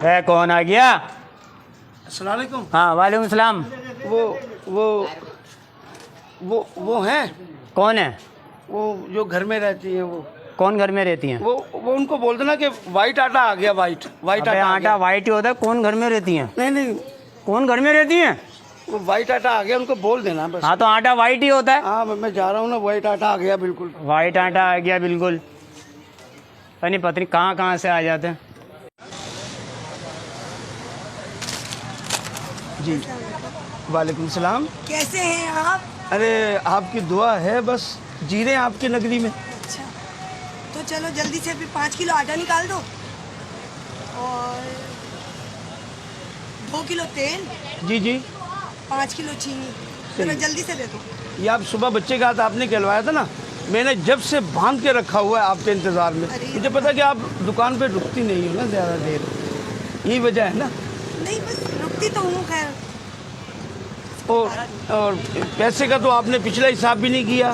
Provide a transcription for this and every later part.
है कौन आ गया? अस्सलाम वालेकुम। हाँ वालेकुम सलाम। वो हैं? कौन है? वो जो घर में रहती हैं वो। कौन घर में रहती हैं? वो उनको बोल देना कि वाइट आटा आ गया। वाइट अबे आटा आ आटा गया। वाइट ही होता है। कौन घर में रहती हैं? नहीं कौन घर में रहती हैं? वो वाइट आटा आ गया, उनको बोल देना बस। हाँ तो आटा वाइट ही होता है। हाँ मैं जा रहा हूँ ना, वाइट आटा आ गया बिल्कुल। वाइट आटा आ गया बिल्कुल। पता नहीं कहाँ से आ जाते हैं। जी वालेकुम सलाम। कैसे हैं आप? अरे आपकी दुआ है, बस जी रहे हैं आपकी नगरी में। अच्छा तो चलो जल्दी से फिर 5 किलो आटा निकाल दो और 2 किलो तेल, जी जी 5 किलो चीनी। चलो जल्दी से दे दो। ये आप सुबह बच्चे का हाथ आपने कहलवाया था ना, मैंने जब से बांध के रखा हुआ है आपके इंतज़ार में। अरे मुझे पता कि आप दुकान पे रुकती नहीं हो ना ज़्यादा देर, यही वजह है ना। नहीं बस रुकती तो हूँ खैर। और पैसे का तो आपने पिछला हिसाब भी नहीं किया।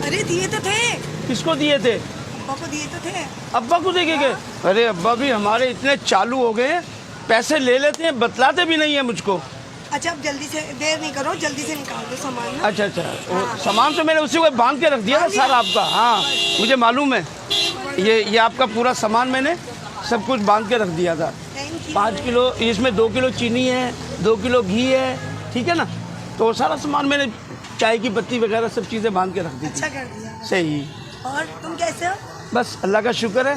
अरे दिए तो थे, किसको दिए थे? अब्बा को दिए तो थे। अब्बा को देखे गए? अरे अब्बा भी हमारे इतने चालू हो गए हैं, पैसे ले लेते हैं, बतलाते भी नहीं है मुझको। अच्छा अब जल्दी से, देर नहीं करो, जल्दी से निकाल दो सामान ना। अच्छा वो सामान तो मैंने उसी को बांध के रख दिया ना सारा आपका। हाँ मुझे मालूम है, ये आपका पूरा सामान मैंने सब कुछ बांध के रख दिया था। Thank you. 5 किलो, इसमें 2 किलो चीनी है, 2 किलो घी है, ठीक है ना। तो सारा सामान मैंने, चाय की पत्ती वगैरह सब चीज़ें बांध के रख दी अच्छा थी। कर दिया। सही। और तुम कैसे हो? बस अल्लाह का शुक्र है।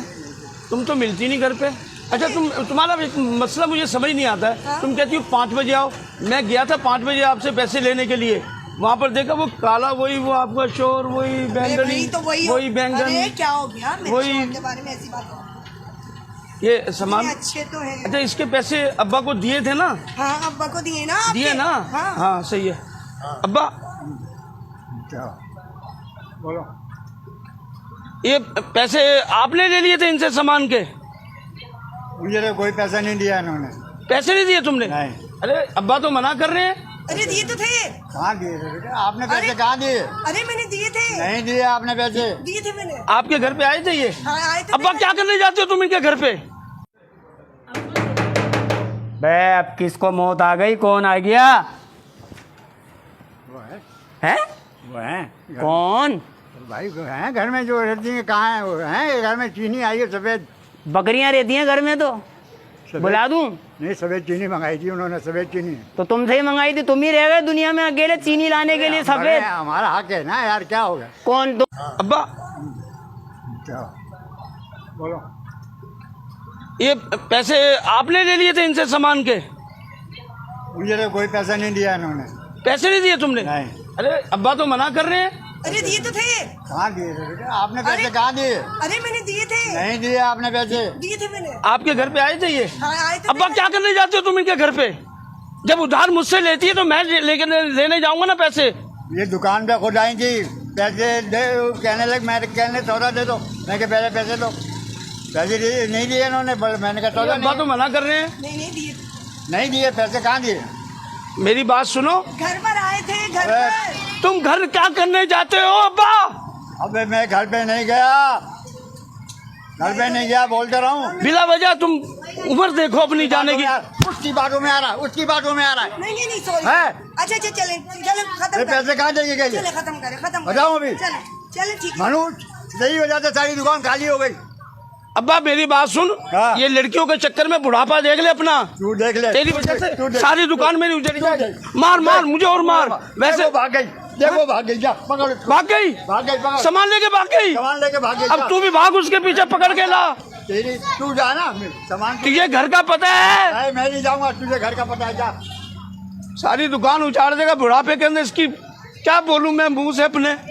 तुम तो मिलती नहीं घर पे। अच्छा तुम्हारा एक मसला मुझे समझ नहीं आता है। हाँ? तुम कहती हो 5 बजे आओ, मैं गया था 5 बजे आपसे पैसे लेने के लिए, वहाँ पर देखा वो काला, वही वो आपका शोर, वही बैंगनी, तो वही वही बैंगन, अरे क्या हो गया मेरे वही- शोर के बारे में ऐसी बात? ये सामान। अच्छे तो हैं। अच्छा इसके पैसे अब्बा को दिए थे ना? हाँ अब्बा को दिए ना आपके? दिए ना? हाँ। हाँ सही है। अब्बा क्या बोलो? ये पैसे आपने ले लिए थे इनसे सामान के? मुझे तो कोई पैसा नहीं दिया इन्होंने। पैसे नहीं दिए तुमने? नहीं। अरे अब्बा तो मना कर रहे हैं। अरे दिए तो थे। कहाँ दिए थे बेटा? आपने पैसे अरे- कहाँ दिए? अरे मैंने दिए थे। नहीं दिए आपने पैसे। दिए थे मैंने। आपके घर पे आए थे ये? हाँ आए थे। अब्बा क्या करने जाते हो तुम इनके घर पे? बे अब किसको मौत आ गई? कौन आ गया? वो है, है वो है कौन? भाई वो है घर में जो रहती है। कहाँ है वो? है घर में चीनी आई है सफेद। बकरियां रहती हैं घर में तो सफेद- बुला दूं? नहीं, सफेद चीनी मंगाई थी उन्होंने, सफेद चीनी। तो तुमसे ही मंगाई थी। तुम ही रह गए दुनिया में अकेले चीनी लाने के लिए हमारे- सफेद। हमारा हक है ना यार, क्या होगा? कौन तुम? अब्बा क्या बोलो? ये पैसे आपने ले लिए थे इनसे सामान के? मुझे तो कोई पैसा नहीं दिया इन्होंने। पैसे नहीं दिए तुमने? नहीं। अरे अब्बा तो मना कर रहे हैं। अरे दिए तो थे। कहाँ दिए थे बेटा? आपने पैसे अरे- कहाँ दिए? अरे मैंने दिए थे। नहीं दिए आपने पैसे। दिए थे मैंने। आपके घर पे आए थे ये? हाँ आए थे। अब्बा क्या करने जाते हो तुम इनके घर पे? जब उधार मुझसे लेती है तो मैं लेने जाऊंगा ना पैसे। ये दुकान पे खुद आई थी, पैसे दे, कहने लगे, मैं कहने सौदा दे दो, मैं कहा पहले पैसे दो। पैसे नहीं दिए इन्होंने, मैंने कहा सौदा अब्बा तो नहीं, मना कर रहे हैं। नहीं दिए। नहीं दिए पैसे। कहाँ दिए? मेरी बात सुनो, घर पर आए थे, घर अरे- पर। तुम घर क्या करने जाते हो अब्बा? अबे मैं घर पे नहीं गया, घर पे नहीं गया, बोलते रहा हूँ। बिला वजह तुम उम्र देखो अपनी जाने की। उसकी बातों में आ रहा है, उसकी बातों में आ रहा है। नहीं सॉरी। है? अच्छा चले खत्म ये कर। पैसे कहाँ जाइए गए? चले खत्म करें। बताओ अभी। चले ठीक है। मनु सही वजह से सारी दुकान खाली हो गई। अब्बा मेरी बात सुन, हाँ। ये लड़कियों के चक्कर में बुढ़ापा देख ले अपना। तू देख ले, तेरी वजह से सारी दुकान मेरी उजड़ी जाए। मार मुझे और मार। वैसे देखो भाग गई, देखो भाग गई, जा पकड़ उसको। भाग गई, पकड़, सामान लेके भाग गई। सामान लेके भाग गई। अब तू भी भाग उसके पीछे पकड़ के ला। तेरी तू जा ना, सामान तुझे घर का पता है? नहीं, मैं नहीं जाऊंगा, तुझे घर का पता है, जा। सारी दुकान उजाड़ देगा बुढ़ापे के अंदर। इसकी क्या बोलूं मैं मुंह से अपने।